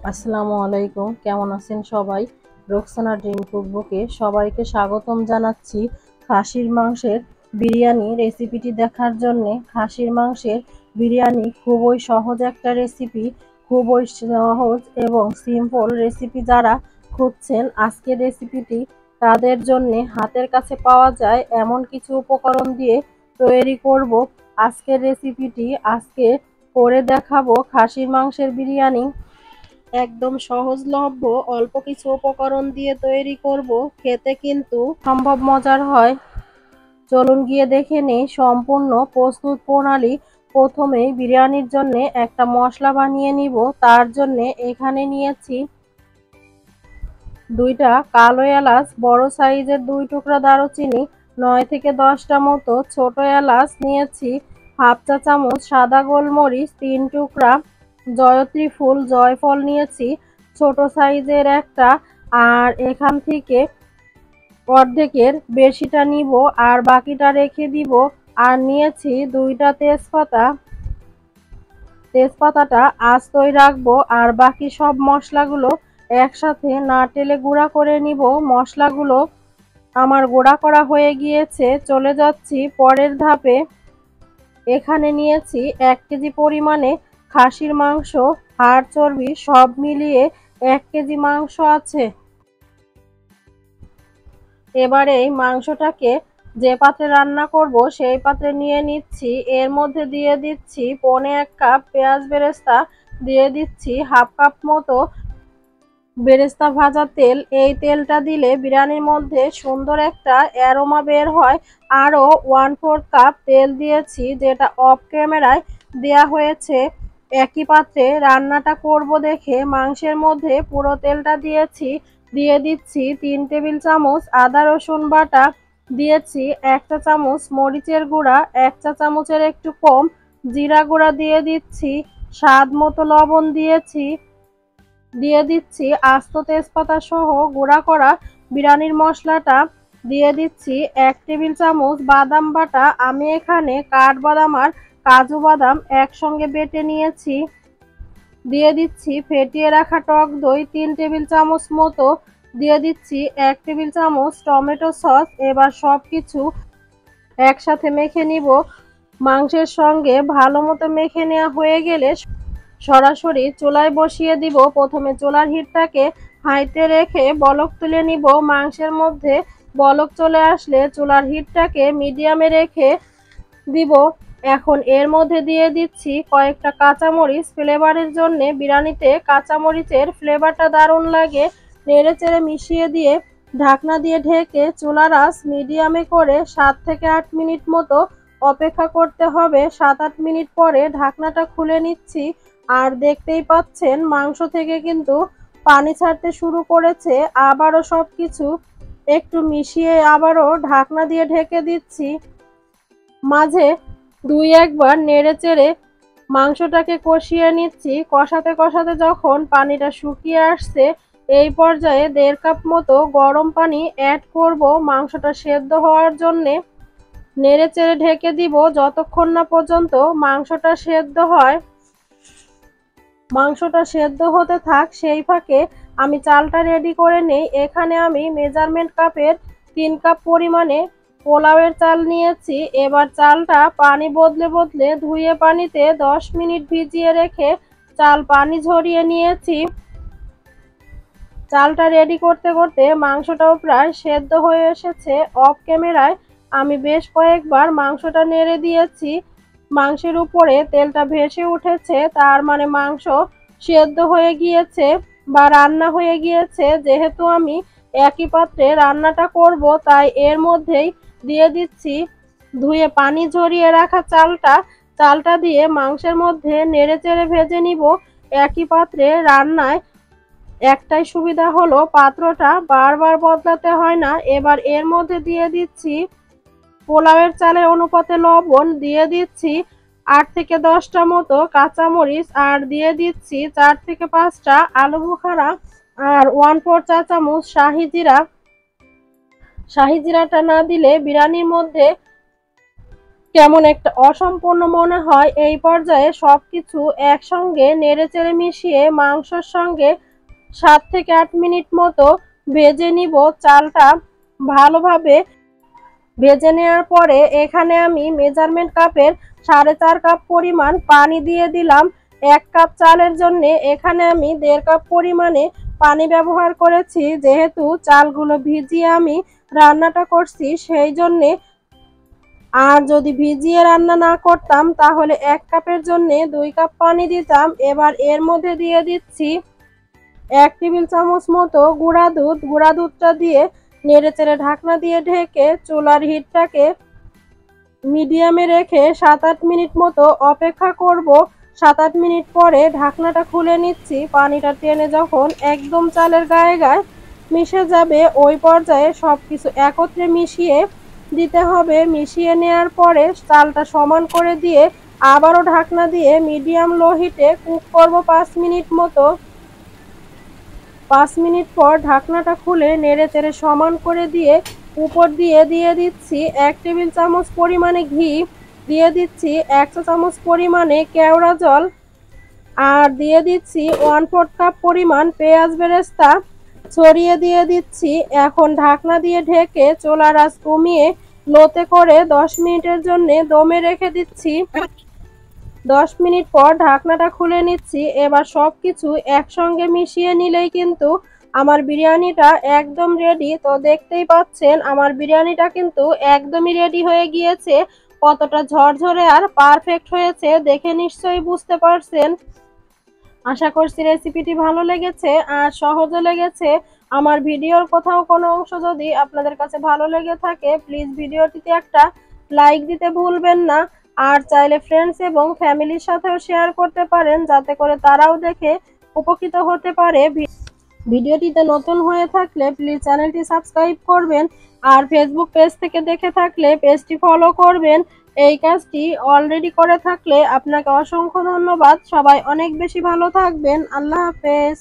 আসসালামু আলাইকুম, কেমন আছেন সবাই? রোকসানা ড্রিম কুকবুকে সবাইকে স্বাগতম জানাচ্ছি। খাসির মাংসের বিরিয়ানি রেসিপিটি দেখার জন্যে। খাসির মাংসের বিরিয়ানি খুবই সহজ একটা রেসিপি, খুবই সহজ এবং সিম্পল রেসিপি। যারা খুঁজছেন আজকের রেসিপিটি তাদের জন্যে হাতের কাছে পাওয়া যায় এমন কিছু উপকরণ দিয়ে তৈরি করব আজকের রেসিপিটি। আজকে করে দেখাবো খাসির মাংসের বিরিয়ানি, একদম সহজলভ্য অল্প কিছু উপকরণ দিয়ে তৈরি করব। খেতে কিন্তু সম্ভব মজার হয়। চলুন গিয়ে দেখে নেই সম্পূর্ণ প্রস্তুত প্রণালী। প্রথমেই বিরিয়ানির জন্য একটা মশলা বানিয়ে নিব। তার জন্য এখানে নিয়েছি দুইটা কালো এলাচ, বড় সাইজের 2 টুকরা দারুচিনি, 9 থেকে 10টা মতো ছোট এলাচ নিয়েছি, হাফ চা চামচ সাদা গোলমরিচ, 3 টুকরা জয়ত্রী ফুল জয়ফল নিয়েছি ছোট সাইজের একটা, আর এখান থেকে অর্ধেকের বেশিটা নিব আর বাকিটা রেখে দিব। আর নিয়েছি 2টা তেজপাতা, তেজপাতাটা আস্তই রাখবো। আর বাকি সব মশলাগুলো একসাথে নাড়তেলে গুঁড়া করে নিব। মশলাগুলো আমার গুঁড়া করা হয়ে গিয়েছে, চলে যাচ্ছি পরের ধাপে। এখানে নিয়েছি 1 কেজি পরিমাণে খাসির মাংস, হাড় চর্বি সব মিলিয়ে 1 কেজি মাংস আছে। এবারে এই মাংসটাকে যে পাত্রে রান্না করব সেই পাত্রে নিয়ে নিচ্ছি। এর মধ্যে দিয়ে দিচ্ছি 1.25 কাপ পেঁয়াজ বেরেস্তা, দিয়ে দিচ্ছি হাফ কাপ মতো বেরেস্তা ভাজা তেল। এই তেলটা দিলে বিরিয়ানির মধ্যে সুন্দর একটা অ্যারোমা বের হয়। আরও 1/4 কাপ তেল দিয়েছি, যেটা অফ ক্যামেরায় দেয়া হয়েছে। একই পাত্রে রান্নাটা করব দেখে মাংসের মধ্যে পুরো তেলটা দিয়েছি। দিয়ে দিচ্ছি 3 টেবিল চামচ আদা রসুন বাটা, দিয়েছি 1 চা চামচ মরিচের গুঁড়া, 1 চা চামচের একটু কম জিরা গুঁড়া দিয়ে দিচ্ছি, স্বাদ মতো লবণ দিয়েছি, দিয়ে দিচ্ছি আস্ত তেজপাতা সহ গুঁড়া করা বিরিয়ানির মশলাটা, দিয়ে দিচ্ছি 1 টেবিল চামচ বাদাম বাটা। আমি এখানে কাঠবাদাম আর কাজু বাদাম একসঙ্গে বেটে নিয়েছি। দিয়ে দিচ্ছি ফেটিয়ে রাখা টক দই 3 টেবিল চামচ মতো, দিয়ে দিচ্ছি 1 টেবিল চামচ টমেটো সস। এবার সব কিছু একসাথে মেখে নিব। মাংসের সঙ্গে ভালো মতো মেখে নেওয়া হয়ে গেলে সরাসরি চুলায় বসিয়ে দিব। প্রথমে চুলার হিটটাকে হাইতে রেখে বলক তুলে নিব। মাংসের মধ্যে বলক চলে আসলে চুলার হিটটাকে মিডিয়ামে রেখে দিব। এখন এর মধ্যে দিয়ে দিচ্ছি কয়েকটা কাঁচামরিচ ফ্লেভারের জন্য। বিরিয়ানিতে কাঁচামরিচের ফ্লেভারটা দারুণ লাগে। নেড়ে চেড়ে মিশিয়ে দিয়ে ঢাকনা দিয়ে ঢেকে চুলার আঁচ মিডিয়ামে করে 7 থেকে 8 মিনিট মতো অপেক্ষা করতে হবে। 7-8 মিনিট পরে ঢাকনাটা খুলে নিচ্ছি। আর দেখতেই পাচ্ছেন মাংস থেকে কিন্তু পানি ছাড়তে শুরু করেছে। আবারও সব কিছু একটু মিশিয়ে আবারও ঢাকনা দিয়ে ঢেকে দিচ্ছি। মাঝে 2-1 বার নেড়ে চেড়ে মাংসটাকে কষিয়ে নিচ্ছি। কষাতে কষাতে যখন পানিটা শুকিয়ে আসছে, এই পর্যায়ে 1.5 কাপ মতো গরম পানি অ্যাড করব মাংসটা সেদ্ধ হওয়ার জন্যে। নেড়ে চেড়ে ঢেকে দিব যতক্ষণ না পর্যন্ত মাংসটা সেদ্ধ হয়। মাংসটা সেদ্ধ হতে থাক, সেই ফাঁকে আমি চালটা রেডি করে নেই। এখানে আমি মেজারমেন্ট কাপের 3 কাপ পরিমাণে পোলাওয়ের চাল নিয়েছি। এবার চালটা পানি বদলে বদলে ধুয়ে পানিতে 10 মিনিট ভিজিয়ে রেখে চাল পানি ঝরিয়ে নিয়েছি। চালটা রেডি করতে করতে মাংসটাও প্রায় সেদ্ধ হয়ে এসেছে। অফ ক্যামেরায় আমি বেশ কয়েকবার মাংসটা নেড়ে দিয়েছি। মাংসের উপরে তেলটা ভেসে উঠেছে, তার মানে মাংস সেদ্ধ হয়ে গিয়েছে বা রান্না হয়ে গিয়েছে। যেহেতু আমি একই পাত্রে রান্নাটা করব, তাই এর মধ্যেই দিয়ে দিচ্ছি ধুয়ে পানি ঝরিয়ে রাখা চালটা। চালটা দিয়ে মাংসের মধ্যে নেড়ে চেড়ে ভেজে নিব। একই পাত্রে রান্নায় একটাই সুবিধা হলো পাত্রটা বারবার বদলাতে হয় না। এবার এর মধ্যে দিয়ে দিচ্ছি পোলাওয়ের চালের অনুপাতে লবণ, দিয়ে দিচ্ছি 8 থেকে 10টা মতো কাঁচামরিচ, আর দিয়ে দিচ্ছি 4 থেকে 5টা আলু বোখারা, আর 1/4 চা চামচ শাহি জিরা। শাহি জিরাটা না দিলে বিরিয়ানির মধ্যে কেমন একটা অসম্পূর্ণ মনে হয়। এই পর্যায়ে সবকিছু একসঙ্গে নেড়েচেড়ে মিশিয়ে মাংসের সঙ্গে 7 থেকে 8 মিনিট মতো ভেজে নিব। চালটা ভালোভাবে ভেজে নেওয়ার পরে এখানে আমি মেজারমেন্ট কাপের 4.5 কাপ পরিমাণ পানি দিয়ে দিলাম। 1 কাপ চালের জন্য এখানে আমি 1.5 কাপ পরিমাণে পানি ব্যবহার করেছি, যেহেতু চালগুলো ভিজিয়ে আমি রান্নাটা করছি সেই জন্যে। আর যদি ভিজিয়ে রান্না না করতাম তাহলে 1 কাপের জন্য 2 কাপ পানি দিতাম। এবার এর মধ্যে দিয়ে দিচ্ছি 1 টেবিল চামচ মতো গুঁড়া দুধ। গুঁড়া দুধটা দিয়ে নেড়েচেড়ে ঢাকনা দিয়ে ঢেকে চুলার হিটটাকে মিডিয়ামে রেখে 7-8 মিনিট মতো অপেক্ষা করব। 7-8 মিনিট পরে ঢাকনাটা খুলে নিচ্ছি। পানিটা টেনে যখন একদম চালের গায়ে গায়ে মিশে যাবে ওই পর্যায়ে সবকিছু একত্রে মিশিয়ে দিতে হবে। মিশিয়ে নেওয়ার পরে চালটা সমান করে দিয়ে আবারও ঢাকনা দিয়ে মিডিয়াম লো হিটে কুক করব 5 মিনিট মতো। 5 মিনিট পর ঢাকনাটা খুলে নেড়েচেড়ে সমান করে দিয়ে উপর দিয়ে দিয়ে দিচ্ছি 1 টেবিল চামচ পরিমাণে ঘি, দিয়ে দিচ্ছি 1 চা চামচ পরিমাণে কেওড়া জল, আর দিয়ে দিচ্ছি 1/4 কাপ পরিমাণ পেঁয়াজ বেরেস্তা ছড়িয়ে দিয়ে দিচ্ছি। এখন ঢাকনা দিয়ে ঢেকে চুলার আঁচ কমিয়ে লোতে করে 10 মিনিটের জন্য দমে রেখে দিচ্ছি। 10 মিনিট পর ঢাকনাটা খুলে নিচ্ছি। এবার সবকিছু একসঙ্গে মিশিয়ে নিলেই কিন্তু আমার বিরিয়ানিটা একদম রেডি। তো দেখতেই পাচ্ছেন আমার বিরিয়ানিটা কিন্তু একদমই রেডি হয়ে গিয়েছে। কতটা ঝরঝরে আর পারফেক্ট হয়েছে দেখে নিশ্চয়ই বুঝতে পারছেন। আশা করছি রেসিপিটি ভালো লেগেছে আর সহজও লেগেছে। আমার ভিডিওর কোথাও কোনো অংশ যদি আপনাদের কাছে ভালো লেগে থাকে প্লিজ ভিডিওটিতে একটা লাইক দিতে ভুলবেন না। আর চাইলে ফ্রেন্ডস এবং ফ্যামিলির সাথেও শেয়ার করতে পারেন, যাতে করে তারাও দেখে উপকৃত হতে পারে। ভিডিওটিতে নতুন হয়ে থাকলে প্লিজ চ্যানেলটি সাবস্ক্রাইব করবেন, আর ফেসবুক পেজ থেকে দেখে থাকলে পেজটি ফলো করবেন। এই কাজটি অলরেডি করে থাকলে আপনাকে অসংখ্য ধন্যবাদ। সবাই অনেক বেশি ভালো থাকবেন। আল্লাহ হাফেজ।